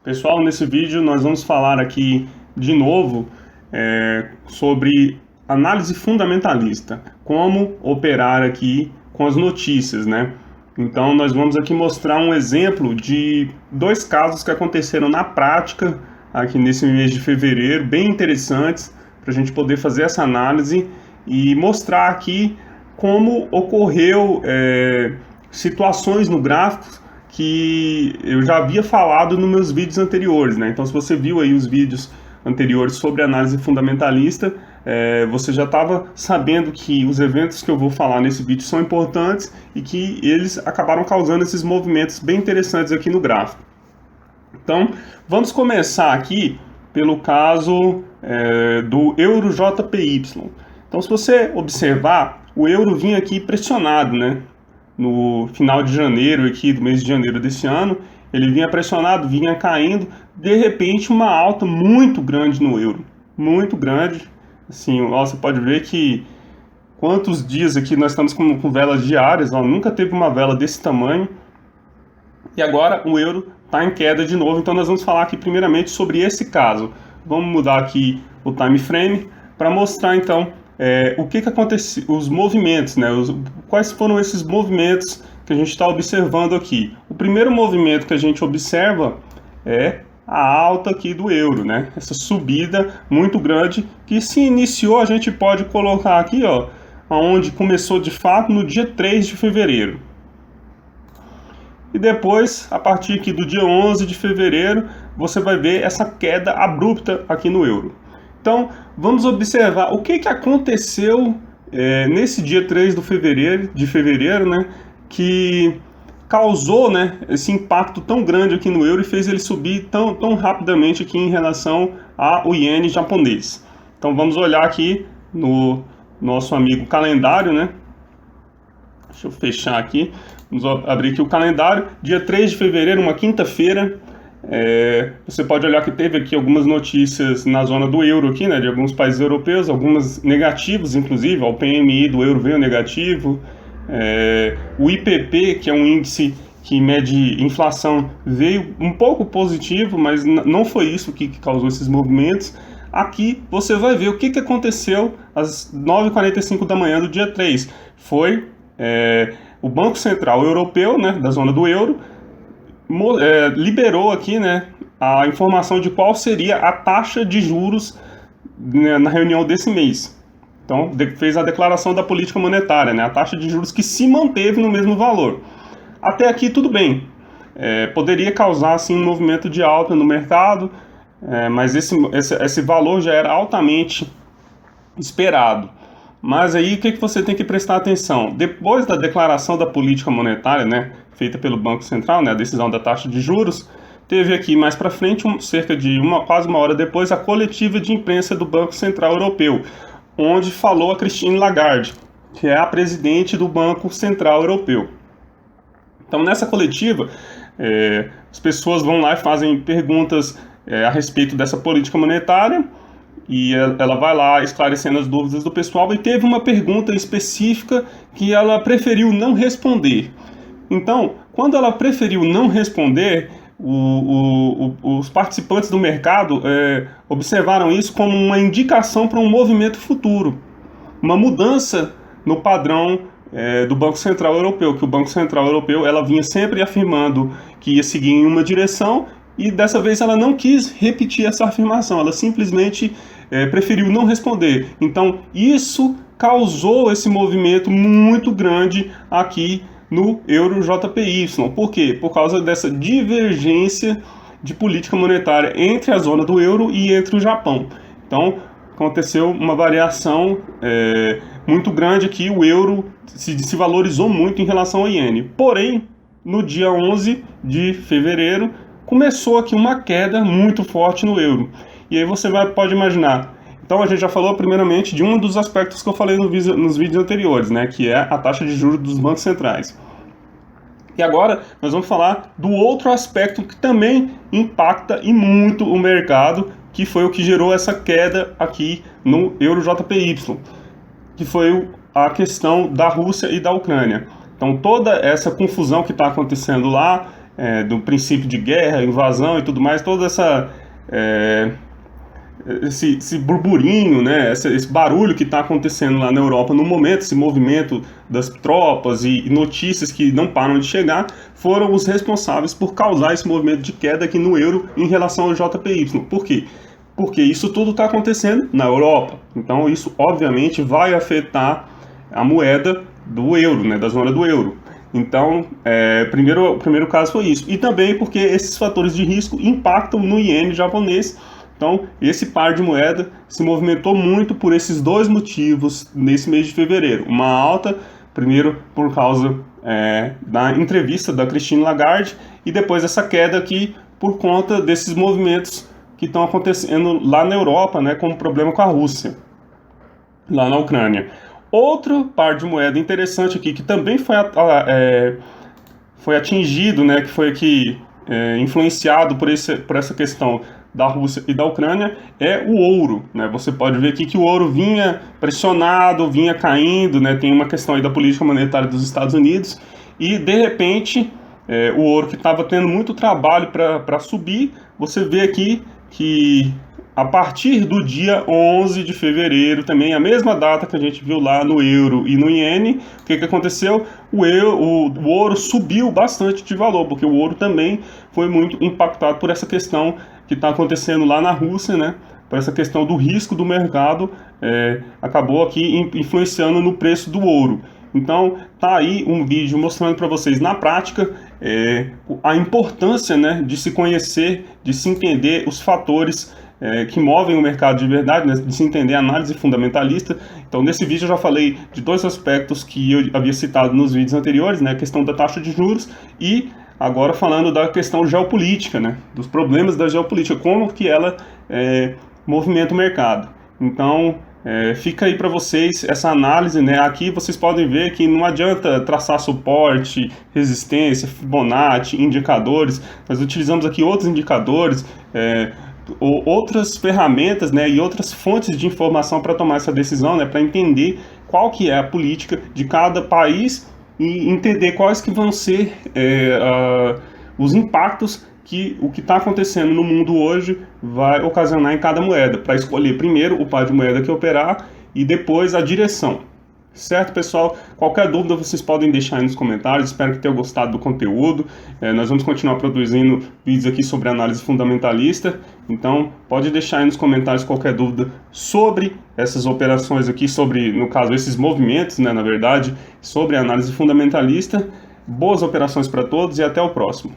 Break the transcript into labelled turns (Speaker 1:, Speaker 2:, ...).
Speaker 1: Pessoal, nesse vídeo nós vamos falar aqui de novo sobre análise fundamentalista, como operar aqui com as notícias, né? Então nós vamos aqui mostrar um exemplo de dois casos que aconteceram na prática aqui nesse mês de fevereiro, bem interessantes, para a gente poder fazer essa análise e mostrar aqui como ocorreu situações no gráfico que eu já havia falado nos meus vídeos anteriores, né? Então, se você viu aí os vídeos anteriores sobre análise fundamentalista, você já estava sabendo que os eventos que eu vou falar nesse vídeo são importantes e que eles acabaram causando esses movimentos bem interessantes aqui no gráfico. Então, vamos começar aqui pelo caso do euro JPY. Então, se você observar, o euro vinha aqui pressionado, né? No final de janeiro, aqui do mês de janeiro desse ano, ele vinha pressionado, vinha caindo, de repente uma alta muito grande no euro, muito grande, assim, você pode ver que quantos dias aqui nós estamos com velas diárias, nunca teve uma vela desse tamanho, e agora o euro está em queda de novo, então nós vamos falar aqui primeiramente sobre esse caso. Vamos mudar aqui o time frame para mostrar então o que aconteceu, os movimentos, né? Quais foram esses movimentos que a gente está observando aqui. O primeiro movimento que a gente observa é a alta aqui do euro, né? Essa subida muito grande que se iniciou, a gente pode colocar aqui, ó, onde começou de fato no dia 3 de fevereiro. E depois, a partir aqui do dia 11 de fevereiro, você vai ver essa queda abrupta aqui no euro. Então, vamos observar o que aconteceu nesse dia 3 de fevereiro, né, que causou, né, esse impacto tão grande aqui no euro e fez ele subir tão rapidamente aqui em relação ao iene japonês. Então, vamos olhar aqui no nosso amigo calendário, né? Deixa eu fechar aqui. Vamos abrir aqui o calendário. Dia 3 de fevereiro, uma quinta-feira. Você pode olhar que teve aqui algumas notícias na zona do euro aqui, né, de alguns países europeus, algumas negativos, inclusive, o PMI do euro veio negativo, o IPP, que é um índice que mede inflação, veio um pouco positivo, mas não foi isso que causou esses movimentos. Aqui você vai ver o que aconteceu às 9h45 da manhã do dia 3. Foi o Banco Central Europeu, né, da zona do euro, liberou aqui, né, a informação de qual seria a taxa de juros, né, na reunião desse mês. Então, fez a declaração da política monetária, né, a taxa de juros que se manteve no mesmo valor. Até aqui tudo bem. Poderia causar assim, um movimento de alta no mercado, mas esse valor já era altamente esperado. Mas aí o que você tem que prestar atenção? Depois da declaração da política monetária, né, feita pelo Banco Central, né, a decisão da taxa de juros, teve aqui mais para frente, cerca de quase uma hora depois, a coletiva de imprensa do Banco Central Europeu, onde falou a Christine Lagarde, que é a presidente do Banco Central Europeu. Então, nessa coletiva, as pessoas vão lá e fazem perguntas a respeito dessa política monetária, e ela vai lá esclarecendo as dúvidas do pessoal, e teve uma pergunta específica que ela preferiu não responder. Então, quando ela preferiu não responder, os participantes do mercado observaram isso como uma indicação para um movimento futuro, uma mudança no padrão do Banco Central Europeu, que o Banco Central Europeu ela vinha sempre afirmando que ia seguir em uma direção, e dessa vez ela não quis repetir essa afirmação, ela simplesmente preferiu não responder. Então isso causou esse movimento muito grande aqui no euro JPY. Por quê? Por causa dessa divergência de política monetária entre a zona do euro e entre o Japão. Então aconteceu uma variação muito grande aqui, o euro se valorizou muito em relação ao iene. Porém, no dia 11 de fevereiro, começou aqui uma queda muito forte no euro. E aí você pode imaginar. Então a gente já falou primeiramente de um dos aspectos que eu falei nos vídeos anteriores, né, que é a taxa de juros dos bancos centrais. E agora nós vamos falar do outro aspecto que também impacta e muito o mercado, que foi o que gerou essa queda aqui no euro JPY, que foi a questão da Rússia e da Ucrânia. Então toda essa confusão que está acontecendo lá, do princípio de guerra, invasão e tudo mais, toda esse burburinho, né, esse barulho que está acontecendo lá na Europa no momento, esse movimento das tropas e notícias que não param de chegar, foram os responsáveis por causar esse movimento de queda aqui no euro em relação ao JPY. Por quê? Porque isso tudo está acontecendo na Europa. Então isso obviamente vai afetar a moeda do euro, né, da zona do euro. Então, o primeiro caso foi isso. E também porque esses fatores de risco impactam no iene japonês. Então, esse par de moeda se movimentou muito por esses dois motivos nesse mês de fevereiro. Uma alta, primeiro por causa da entrevista da Christine Lagarde, e depois essa queda aqui por conta desses movimentos que estão acontecendo lá na Europa, né, como problema com a Rússia, lá na Ucrânia. Outro par de moeda interessante aqui, que também foi atingido, né, que foi aqui influenciado por essa questão da Rússia e da Ucrânia, é o ouro, né? Você pode ver aqui que o ouro vinha pressionado, vinha caindo, né? Tem uma questão aí da política monetária dos Estados Unidos, e de repente o ouro, que estava tendo muito trabalho para subir, você vê aqui que a partir do dia 11 de fevereiro, também a mesma data que a gente viu lá no euro e no iene, o que aconteceu? O ouro subiu bastante de valor, porque o ouro também foi muito impactado por essa questão que está acontecendo lá na Rússia, né? Por essa questão do risco do mercado, acabou aqui influenciando no preço do ouro. Então, tá aí um vídeo mostrando para vocês na prática a importância, né, de se conhecer, de se entender os fatores que movem o mercado de verdade, né, de se entender a análise fundamentalista. Então, nesse vídeo eu já falei de dois aspectos que eu havia citado nos vídeos anteriores, né, a questão da taxa de juros e agora falando da questão geopolítica, né, dos problemas da geopolítica, como que ela movimenta o mercado. Então, fica aí para vocês essa análise, né? Aqui vocês podem ver que não adianta traçar suporte, resistência, Fibonacci, indicadores. Nós utilizamos aqui outros indicadores, outras ferramentas, né, e outras fontes de informação para tomar essa decisão, né, para entender qual que é a política de cada país e entender quais que vão ser os impactos que o que está acontecendo no mundo hoje vai ocasionar em cada moeda, para escolher primeiro o par de moeda que operar e depois a direção. Certo, pessoal? Qualquer dúvida vocês podem deixar aí nos comentários. Espero que tenham gostado do conteúdo. Nós vamos continuar produzindo vídeos aqui sobre análise fundamentalista. Então, pode deixar aí nos comentários qualquer dúvida sobre essas operações aqui, sobre, no caso, esses movimentos, né, na verdade, sobre a análise fundamentalista. Boas operações para todos e até o próximo.